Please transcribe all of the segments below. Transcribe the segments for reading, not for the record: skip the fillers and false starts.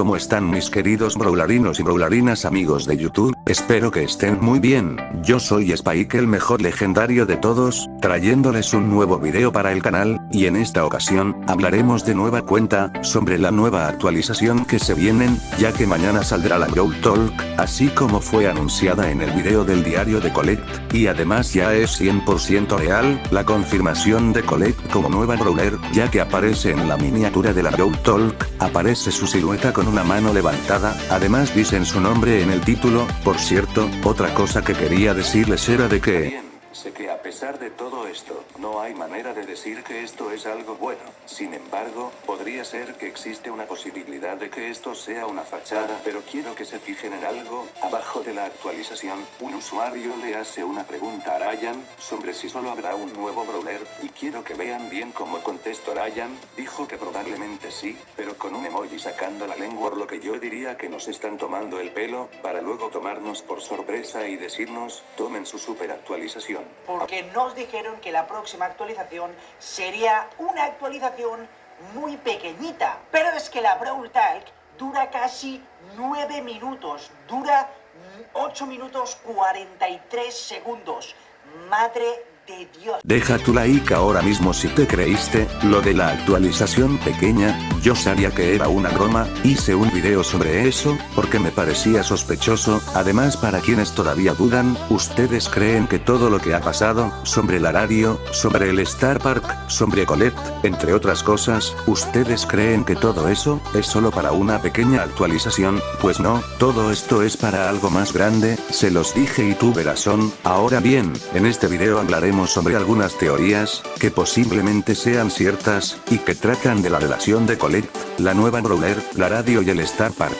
¿cómo están mis queridos brawlarinos y brawlarinas amigos de YouTube? Espero que estén muy bien. Yo soy Spike, el mejor legendario de todos, trayéndoles un nuevo video para el canal, y en esta ocasión, hablaremos de nueva cuenta, sobre la nueva actualización que se vienen, ya que mañana saldrá la Brawl Talk, así como fue anunciada en el video del diario de Colette, y además ya es 100% real, la confirmación de Colette como nueva brawler, ya que aparece en la miniatura de la Brawl Talk, aparece su silueta con una mano levantada, además dicen su nombre en el título. Por cierto, otra cosa que quería decirles era de que... Sé que a pesar de todo esto, no hay manera de decir que esto es algo bueno. Sin embargo, podría ser que existe una posibilidad de que esto sea una fachada, pero quiero que se fijen en algo. Abajo de la actualización, un usuario le hace una pregunta a Ryan, sobre si solo habrá un nuevo brawler, y quiero que vean bien cómo contestó Ryan. Dijo que probablemente sí, pero con un emoji sacando la lengua, por lo que yo diría que nos están tomando el pelo, para luego tomarnos por sorpresa y decirnos, tomen su super actualización. Porque nos dijeron que la próxima actualización sería una actualización muy pequeñita. Pero es que la Brawl Talk dura casi 9 minutos. Dura 8 minutos 43 segundos. Madre de Dios. Deja tu like ahora mismo si te creíste lo de la actualización pequeña. Yo sabía que era una broma, hice un video sobre eso, porque me parecía sospechoso. Además, para quienes todavía dudan, ¿ustedes creen que todo lo que ha pasado, sobre el horario, sobre el Star Park, sobre Colette, entre otras cosas, ¿ustedes creen que todo eso, es solo para una pequeña actualización? Pues no, todo esto es para algo más grande, se los dije y tuve razón. Ahora bien, en este video hablaremos sobre algunas teorías, que posiblemente sean ciertas, y que tratan de la relación de Colette, la nueva brawler, la radio y el Star Park.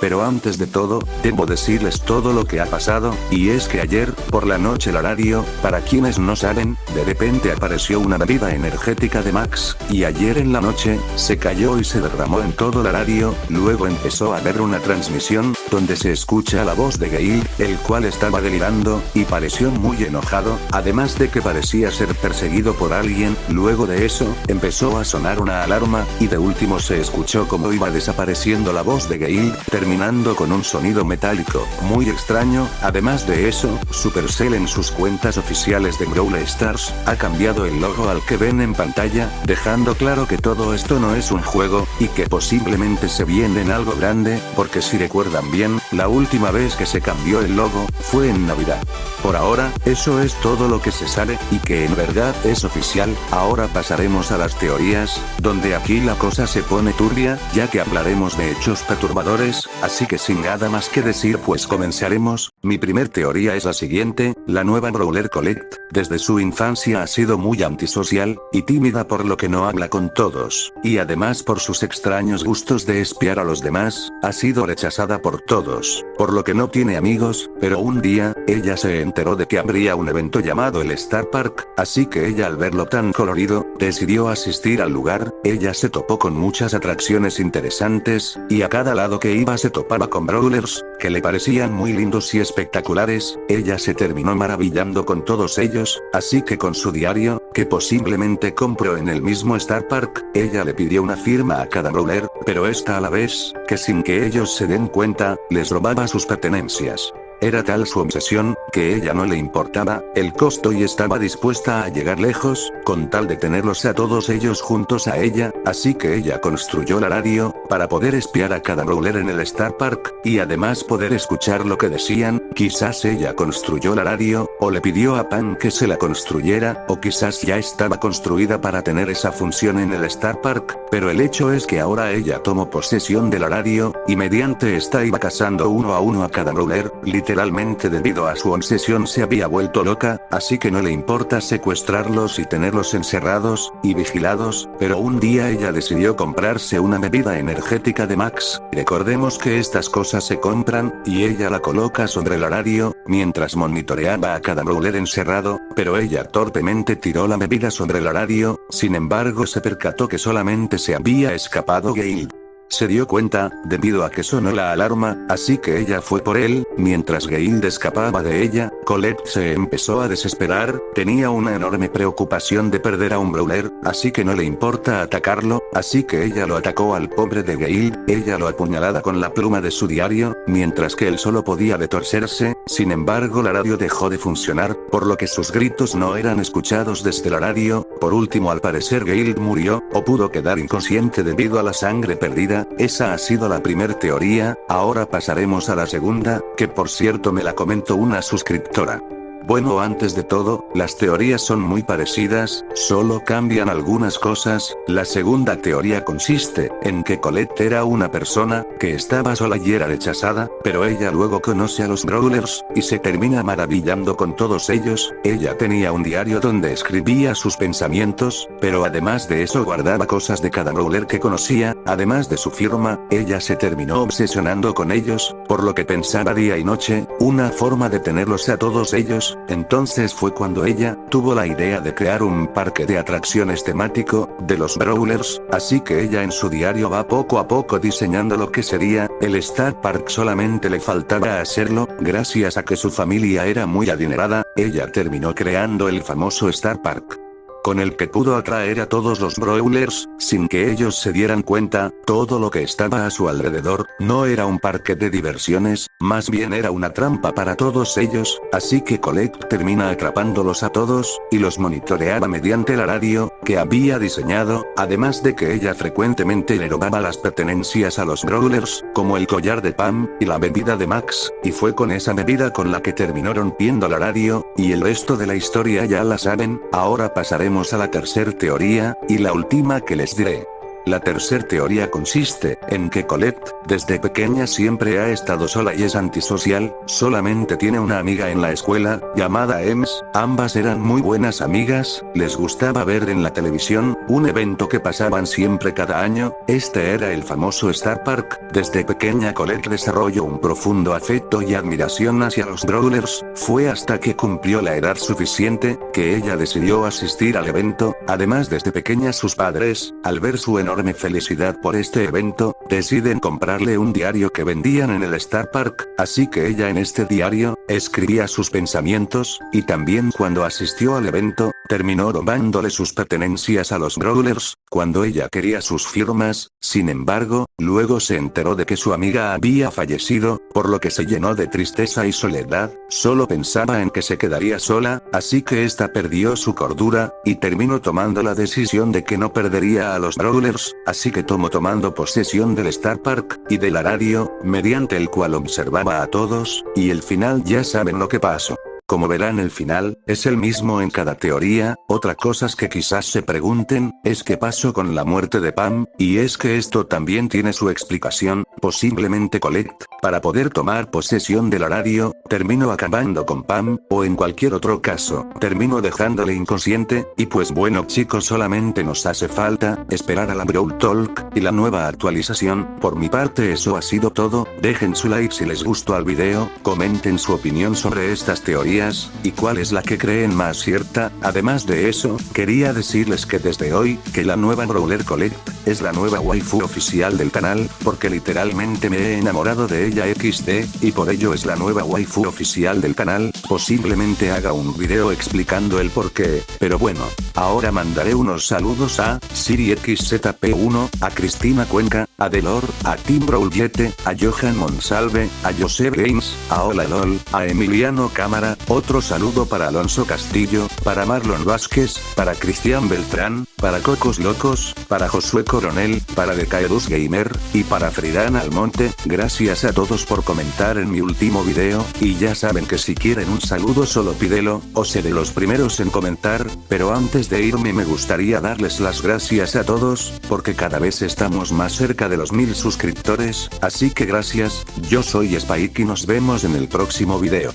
Pero antes de todo, debo decirles todo lo que ha pasado, y es que ayer, por la noche el horario, para quienes no saben, de repente apareció una bebida energética de Max, y ayer en la noche, se cayó y se derramó en todo el horario. Luego empezó a haber una transmisión, donde se escucha la voz de Gale, el cual estaba delirando, y pareció muy enojado, además de que parecía ser perseguido por alguien. Luego de eso, empezó a sonar una alarma, y de último se escuchó como iba desapareciendo la voz de Gale, terminando con un sonido metálico, muy extraño. Además de eso, Supercell en sus cuentas oficiales de Brawl Stars, ha cambiado el logo al que ven en pantalla, dejando claro que todo esto no es un juego, y que posiblemente se viene en algo grande, porque si recuerdan bien, la última vez que se cambió el logo, fue en Navidad. Por ahora, eso es todo lo que se sabe, y que en verdad es oficial. Ahora pasaremos a las teorías, donde aquí la cosa se pone turbia, ya que hablaremos de hechos perturbadores. Así que sin nada más que decir, pues comenzaremos. Mi primer teoría es la siguiente: la nueva brawler Colette, desde su infancia ha sido muy antisocial, y tímida, por lo que no habla con todos, y además por sus extraños gustos de espiar a los demás, ha sido rechazada por todos, por lo que no tiene amigos. Pero un día, ella se enteró de que habría un evento llamado el Star Park, así que ella, al verlo tan colorido, decidió asistir al lugar. Ella se topó con muchas atracciones interesantes, y a cada lado que iba se topaba con brawlers, que le parecían muy lindos y espectaculares. Ella se terminó maravillando con todos ellos, así que con su diario, que posiblemente compró en el mismo Star Park, ella le pidió una firma a cada brawler, pero esta a la vez, que sin que ellos se den cuenta, les robaba sus pertenencias. Era tal su obsesión, que ella no le importaba el costo y estaba dispuesta a llegar lejos, con tal de tenerlos a todos ellos juntos a ella. Así que ella construyó la radio, para poder espiar a cada brawler en el Star Park, y además poder escuchar lo que decían. Quizás ella construyó la radio, o le pidió a Pan que se la construyera, o quizás ya estaba construida para tener esa función en el Star Park, pero el hecho es que ahora ella tomó posesión del horario, y mediante esta iba cazando uno a uno a cada brawler. Literalmente, debido a su obsesión, se había vuelto loca, así que no le importa secuestrarlos y tenerlos encerrados y vigilados. Pero un día ella decidió comprarse una bebida energética de Max. Recordemos que estas cosas se compran, y ella la coloca sobre el horario, mientras monitoreaba a cada brawler encerrado, pero ella torpemente tiró la bebida sobre el horario. Sin embargo, se percató que solamente se había escapado Gale. Se dio cuenta, debido a que sonó la alarma, así que ella fue por él, mientras Gail escapaba de ella, Colette se empezó a desesperar, tenía una enorme preocupación de perder a un brawler, así que no le importa atacarlo, así que ella lo atacó al pobre de Gail, ella lo apuñalada con la pluma de su diario, mientras que él solo podía retorcerse, sin embargo la radio dejó de funcionar, por lo que sus gritos no eran escuchados desde la radio, por último al parecer Gail murió, o pudo quedar inconsciente debido a la sangre perdida, esa ha sido la primera teoría, ahora pasaremos a la segunda, que por cierto me la comentó una suscriptora. Bueno, antes de todo, las teorías son muy parecidas, solo cambian algunas cosas. La segunda teoría consiste en que Colette era una persona que estaba sola y era rechazada, pero ella luego conoce a los brawlers y se termina maravillando con todos ellos. Ella tenía un diario donde escribía sus pensamientos, pero además de eso guardaba cosas de cada brawler que conocía, además de su firma. Ella se terminó obsesionando con ellos, por lo que pensaba día y noche, una forma de tenerlos a todos ellos. Entonces fue cuando ella tuvo la idea de crear un parque de atracciones temático de los brawlers, así que ella en su diario va poco a poco diseñando lo que sería el Star Park. Solamente le faltaba hacerlo, gracias a que su familia era muy adinerada, ella terminó creando el famoso Star Park, con el que pudo atraer a todos los brawlers, sin que ellos se dieran cuenta. Todo lo que estaba a su alrededor, no era un parque de diversiones, más bien era una trampa para todos ellos, así que Colette termina atrapándolos a todos, y los monitoreaba mediante la radio, que había diseñado, además de que ella frecuentemente le robaba las pertenencias a los brawlers, como el collar de Pam, y la bebida de Max, y fue con esa bebida con la que terminó rompiendo la radio, y el resto de la historia ya la saben. Ahora pasaremos a la tercera teoría, y la última que les diré. La tercera teoría consiste en que Colette, desde pequeña siempre ha estado sola y es antisocial, solamente tiene una amiga en la escuela, llamada Ems, ambas eran muy buenas amigas, les gustaba ver en la televisión, un evento que pasaban siempre cada año, este era el famoso Star Park. Desde pequeña Colette desarrolló un profundo afecto y admiración hacia los brawlers, fue hasta que cumplió la edad suficiente, que ella decidió asistir al evento. Además desde pequeña sus padres, al ver su enorme felicidad por este evento, deciden comprarle un diario que vendían en el Star Park, así que ella en este diario, escribía sus pensamientos, y también cuando asistió al evento, terminó robándole sus pertenencias a los brawlers, cuando ella quería sus firmas. Sin embargo, luego se enteró de que su amiga había fallecido, por lo que se llenó de tristeza y soledad, solo pensaba en que se quedaría sola, así que esta perdió su cordura, y terminó tomando la decisión de que no perdería a los brawlers, así que tomando posesión del Star Park, y de la radio, mediante el cual observaba a todos, y el final ya saben lo que pasó. Como verán, el final es el mismo en cada teoría. Otra cosa que quizás se pregunten, es qué pasó con la muerte de Pam, y es que esto también tiene su explicación. Posiblemente Colette, para poder tomar posesión de la radio, terminó acabando con Pam, o en cualquier otro caso, terminó dejándole inconsciente, y pues bueno chicos, solamente nos hace falta esperar a la Brawl Talk, y la nueva actualización. Por mi parte eso ha sido todo, dejen su like si les gustó al video, comenten su opinión sobre estas teorías, y cuál es la que creen más cierta. Además de eso, quería decirles que desde hoy, que la nueva Brawler Colette, es la nueva waifu oficial del canal, porque literalmente me he enamorado de ella XD, y por ello es la nueva waifu oficial del canal. Posiblemente haga un video explicando el porqué, pero bueno, ahora mandaré unos saludos a Siri XZP1, a Cristina Cuenca, a Delor, a Tim Brawlette, a Johan Monsalve, a Joseph Games, a Hola LOL, a Emiliano Cámara, otro saludo para Alonso Castillo, para Marlon Vázquez, para Cristian Beltrán, para Cocos Locos, para Josué Coronel, para Decaedus Gamer, y para Fridán Almonte. Gracias a todos por comentar en mi último video, y ya saben que si quieren un saludo solo pídelo, o seré los primeros en comentar. Pero antes de irme me gustaría darles las gracias a todos, porque cada vez estamos más cerca de los 1000 suscriptores, así que gracias. Yo soy Spike y nos vemos en el próximo video.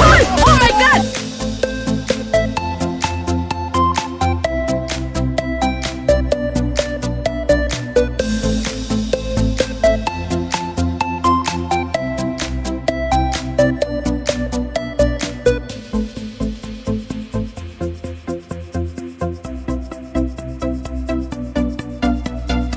Oh my god!